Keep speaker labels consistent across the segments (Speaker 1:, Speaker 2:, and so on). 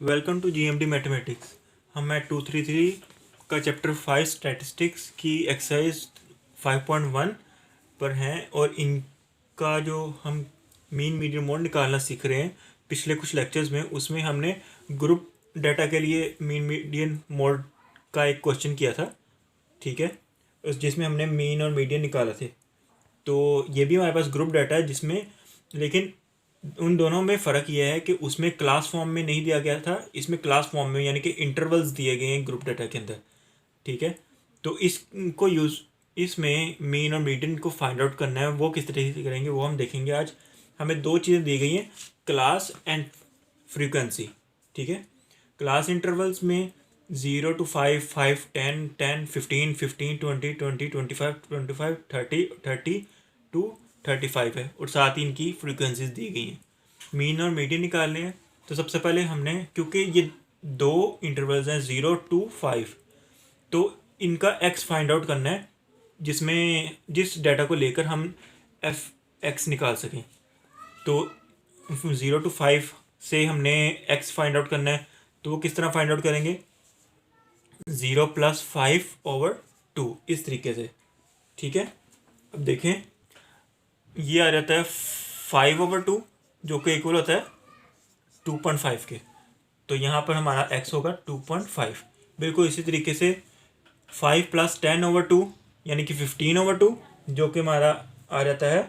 Speaker 1: Welcome to GMD mathematics. हम 233 का chapter 5 statistics की एक्सरसाइज 5.1 पर हैं और इनका जो हम मीन मीडियन मोड निकालना सीख रहे हैं पिछले कुछ लेक्चर्स में, उसमें हमने ग्रुप डाटा के लिए मीन मीडियन मोड का एक क्वेश्चन किया था, ठीक है, जिसमें हमने मीन और मीडियन निकाला थे। तो ये भी हमारे पास ग्रुप डाटा है जिसमें, लेकिन उन दोनों में फ़र्क यह है कि उसमें क्लास फॉर्म में नहीं दिया गया था, इसमें क्लास फॉर्म में यानी कि इंटरवल्स दिए गए हैं ग्रुप डाटा के अंदर, ठीक है। तो इसको यूज़ इसमें मीन और मीडियन को फाइंड आउट करना है, वो किस तरीके से करेंगे वो हम देखेंगे आज। हमें दो चीज़ें दी गई हैं, क्लास एंड फ्रीक्वेंसी, ठीक है। क्लास इंटरवल्स में 0 to 5, 5, 10, 10, 15, 15, 20, 20, 25, 25, 30, 30 to 35 है, और साथ ही इनकी फ्रीक्वेंसीज दी गई हैं। मीन और मीडियन निकालने हैं, तो सबसे पहले हमने, क्योंकि ये दो इंटरवल्स हैं 0 to 5, तो इनका एक्स फाइंड आउट करना है, जिसमें जिस डाटा को लेकर हम एफ एक्स निकाल सकें। तो 0 to 5 से हमने एक्स फाइंड आउट करना है, तो वो किस तरह फाइंड आउट करेंगे, 0 + 5/2 इस तरीके से, ठीक है। अब देखें, ये आ जाता है 5/2 जो कि इक्वल होता है 2.5 के, तो यहाँ पर हमारा x होगा 2.5। बिल्कुल इसी तरीके से 5 + 10/2 यानी कि 15/2 जो कि हमारा आ जाता है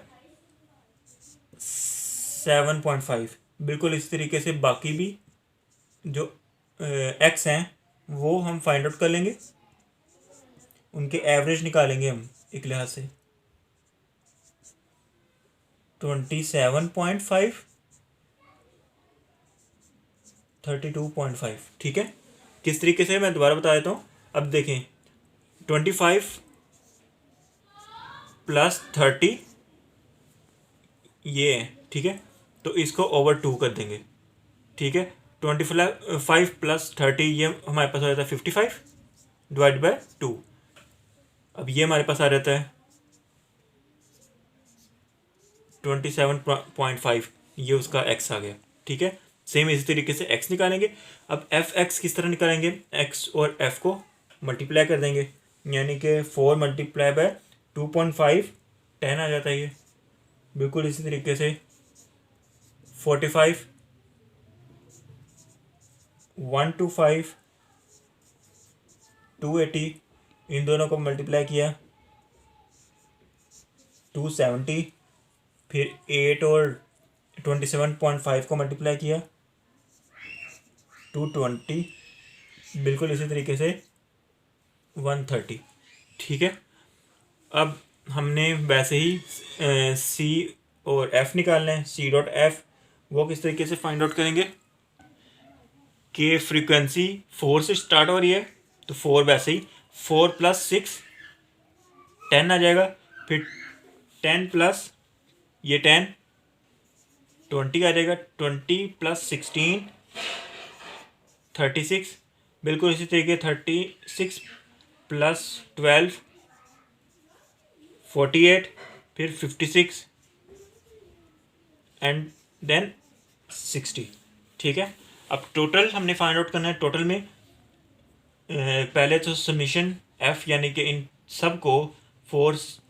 Speaker 1: 7.5। बिल्कुल इसी तरीके से बाकी भी जो x हैं वो हम फाइंड आउट कर लेंगे, उनके एवरेज निकालेंगे हम एक लिहाज से 27.5, 32.5, ठीक है। किस तरीके से मैं दोबारा बता देता हूँ। अब देखें 25 + 30 ये है, ठीक है, तो इसको ओवर 2 कर देंगे, ठीक है। 25 + 30 ये हमारे पास आ जाता है 55 / 2। अब ये हमारे पास आ जाता है 27.5, ये उसका x आ गया, ठीक है। सेम इसी तरीके से x निकालेंगे। अब एफ एक्स किस तरह निकालेंगे, x और f को मल्टीप्लाई कर देंगे, यानी कि 4 × 2.5 10 आ जाता है ये। बिल्कुल इसी तरीके से 45 1 to 5 280, इन दोनों को मल्टीप्लाई किया 270, फिर 8 और 27.5 को मल्टीप्लाई किया 220, बिल्कुल इसी तरीके से 130, ठीक है। अब हमने वैसे ही सी और एफ निकालना है। C.F वो किस तरीके से फाइंड आउट करेंगे कि फ्रीक्वेंसी 4 से स्टार्ट हो रही है, तो 4 वैसे ही 4 + 6 10 आ जाएगा, फिर 10 + ये 10 20 आ जाएगा, 20 + 16 36, बिल्कुल इसी तरीके 36 + 12 48, फिर 56 एंड देन 60, ठीक है। अब टोटल हमने फाइंड आउट करना है। टोटल में पहले तो समीशन एफ यानी कि इन सब को फोर्स,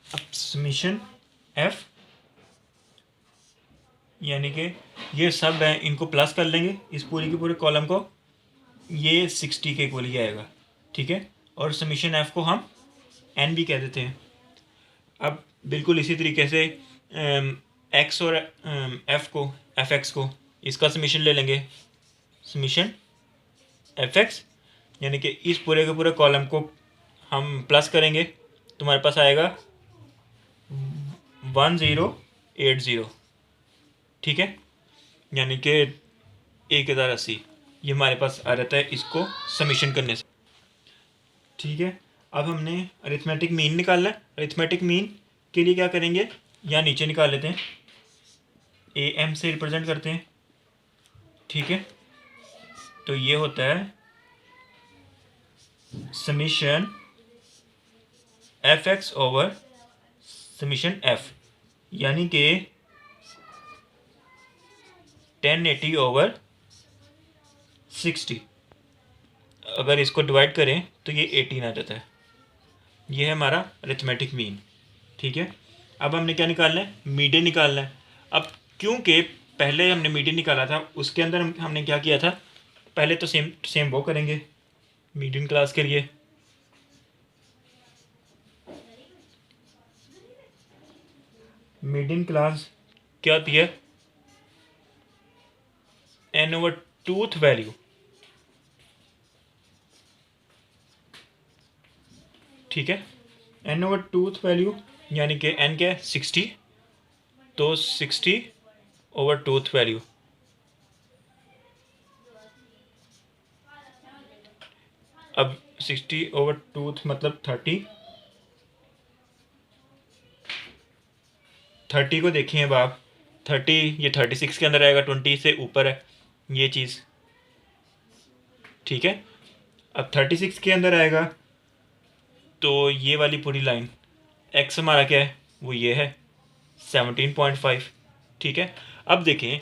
Speaker 1: अब समीशन एफ यानी कि ये सब है, इनको प्लस कर लेंगे इस पूरी के पूरे कॉलम को, ये 60 के इक्वल ही आएगा, ठीक है। और समीशन एफ को हम एन भी कह देते हैं। अब बिल्कुल इसी तरीके से एक्स और एफ को, एफ एक्स को, इसका समीशन ले लेंगे, समीशन एफ एक्स यानी कि इस पूरे के पूरे कॉलम को हम प्लस करेंगे, तो हमारे पास आएगा 1080, ठीक है, यानी कि 1080 ये हमारे पास आ जाता है इसको समीशन करने से, ठीक है। अब हमने अरिथमेटिक मीन निकालना है। अरिथमेटिक मीन के लिए क्या करेंगे, या नीचे निकाल लेते हैं, AM से रिप्रेजेंट करते हैं, ठीक है। तो ये होता है summation FX over summation F, यानी कि 1080 ओवर 60। अगर इसको डिवाइड करें तो ये 18 आ जाता है। ये है हमारा अरिथमेटिक मीन। ठीक है, अब हमने क्या निकालना है, मीडियन निकालना है। अब क्योंकि पहले हमने मीडियन निकाला था, उसके अंदर हमने क्या किया था, पहले तो सेम सेम वो करेंगे मीडियन क्लास के लिए। मीडियन क्लास क्या होती है, n ओवर टूथ वैल्यू। ठीक है, n ओवर टूथ वैल्यू यानी कि n क्या है 60, तो 60 ओवर टूथ वैल्यू। अब 60 ओवर टूथ मतलब 30 को देखें अब आप, 30 ये 36 के अंदर आएगा, 20 से ऊपर है ये चीज़। ठीक है, अब 36 के अंदर आएगा तो ये वाली पूरी लाइन x हमारा क्या है, वो ये है 17.5। ठीक है, अब देखें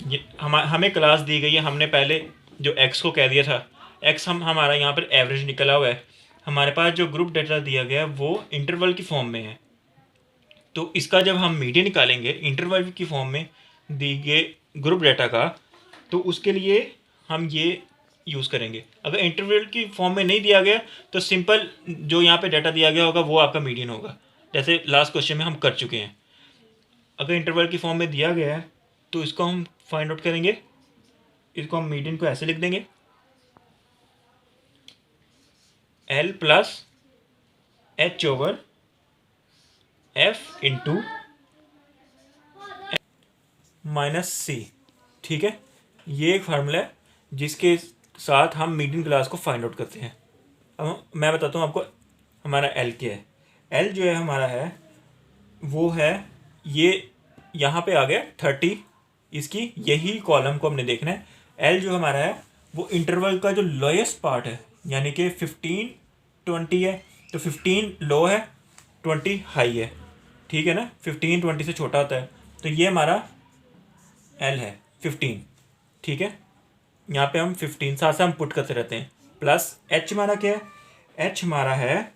Speaker 1: ये हमें क्लास दी गई है, हमने पहले जो x को कह दिया था, x हमारा यहाँ पर एवरेज निकला हुआ है। हमारे पास जो ग्रुप डेटा दिया गया है वो इंटरवल की फॉर्म में है, तो इसका जब हम मीडियन निकालेंगे इंटरवल की फॉर्म में दी गए ग्रुप डेटा का, तो उसके लिए हम ये यूज़ करेंगे। अगर इंटरवल की फॉर्म में नहीं दिया गया तो सिंपल जो यहाँ पे डाटा दिया गया होगा वो आपका मीडियन होगा, जैसे लास्ट क्वेश्चन में हम कर चुके हैं। अगर इंटरवल की फॉर्म में दिया गया है तो इसको हम फाइंड आउट करेंगे, इसको हम मीडियन को ऐसे लिख देंगे, L plus H over F into minus C. ठीक है, ये एक फार्मूला है जिसके साथ हम मीडियन क्लास को फाइंड आउट करते हैं। अब मैं बताता हूँ आपको हमारा एल क्या है। एल जो है हमारा है वो है ये यहाँ पे आ गया 30, इसकी यही कॉलम को हमने देखना है। एल जो हमारा है वो इंटरवल का जो लोएस्ट पार्ट है, यानी कि 15 20 है, तो 15 लो है 20 हाई है। ठीक है ना, 15 20 से छोटा होता है, तो ये हमारा एल है 15। ठीक है, यहाँ पे हम 15 साथ से हम पुट करते रहते हैं। प्लस एच हमारा क्या है, एच हमारा है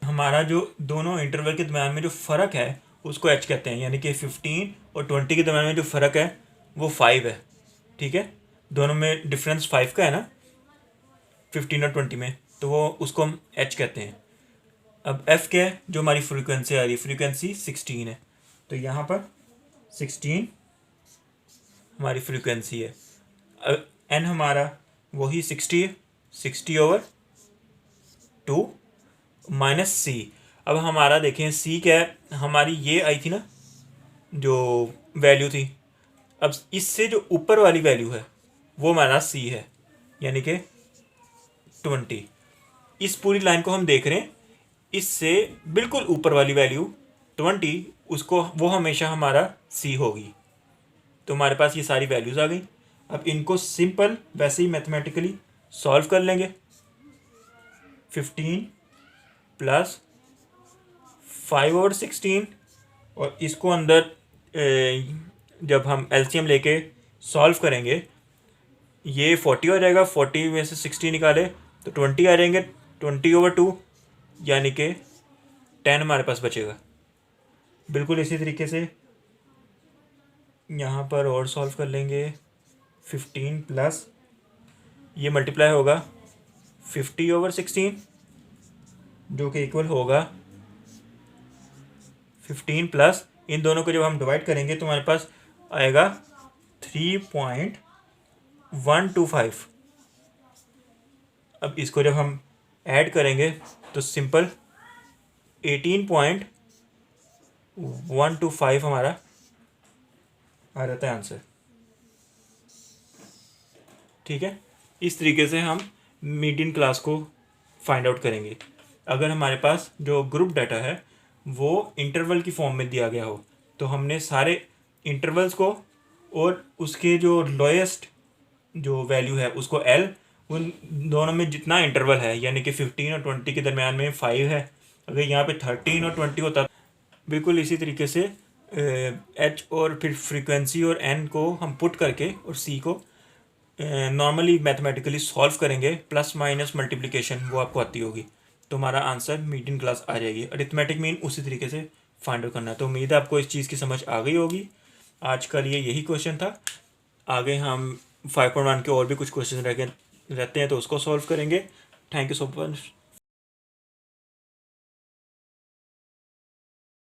Speaker 1: हमारा जो दोनों इंटरवल के दरम्यान में जो फ़र्क है उसको एच कहते हैं, यानी कि 15 और 20 के दरम्यान में जो फ़र्क है वो 5 है। ठीक है, दोनों में डिफरेंस 5 का है ना, 15 और 20 में, तो वो उसको हम एच कहते हैं। अब एफ क्या है, जो हमारी फ्रीक्वेंसी आ रही है, फ्रीक्वेंसी 16 है, तो यहाँ पर 16 हमारी फ्रीक्वेंसी है। अब एन हमारा वही 60 है, 60 ओवर 2 माइनस सी। अब हमारा देखें सी क्या है, हमारी ये आई थी ना जो वैल्यू थी, अब इससे जो ऊपर वाली वैल्यू है वो हमारा सी है, यानी कि 20। इस पूरी लाइन को हम देख रहे हैं, इससे बिल्कुल ऊपर वाली वैल्यू 20, उसको वो हमेशा हमारा सी होगी। तो हमारे पास ये सारी वैल्यूज़ आ गई। अब इनको सिंपल वैसे ही मैथमेटिकली सॉल्व कर लेंगे। 15 प्लस 5 ओवर 16, और इसको अंदर जब हम एलसीएम लेके सॉल्व करेंगे ये 40 हो जाएगा। 40 में से 60 निकाले तो 20 आ जाएंगे, 20 ओवर 2 यानी कि 10 हमारे पास बचेगा। बिल्कुल इसी तरीके से यहाँ पर और सॉल्व कर लेंगे। 15 प्लस ये मल्टीप्लाई होगा 50 ओवर 16 जो कि इक्वल होगा 15 प्लस इन दोनों को जब हम डिवाइड करेंगे तो हमारे पास आएगा 3.125। अब इसको जब हम ऐड करेंगे तो सिंपल 18.125 हमारा आ जाता है आंसर। ठीक है, इस तरीके से हम मीडियन क्लास को फाइंड आउट करेंगे। अगर हमारे पास जो ग्रुप डाटा है वो इंटरवल की फॉर्म में दिया गया हो तो हमने सारे इंटरवल्स को और उसके जो लोएस्ट जो वैल्यू है उसको एल, उन दोनों में जितना इंटरवल है यानी कि 15 और 20 के दरमियान में 5 है, अगर यहाँ पे 13 और 20 होता, बिल्कुल इसी तरीके से एच और फिर फ्रीक्वेंसी और एन को हम पुट करके और सी को नॉर्मली मैथमेटिकली सॉल्व करेंगे, प्लस माइनस मल्टीप्लिकेशन वो आपको आती होगी, तो हमारा आंसर मीडियन क्लास आ जाएगी। अरिथमेटिक मीन उसी तरीके से फाइंड आउट करना है। तो उम्मीद है आपको इस चीज़ की समझ आ गई होगी। आज का लिए यही क्वेश्चन था। आगे हम 5.1 के और भी कुछ क्वेश्चन रहते हैं तो उसको सॉल्व करेंगे। Thank you so much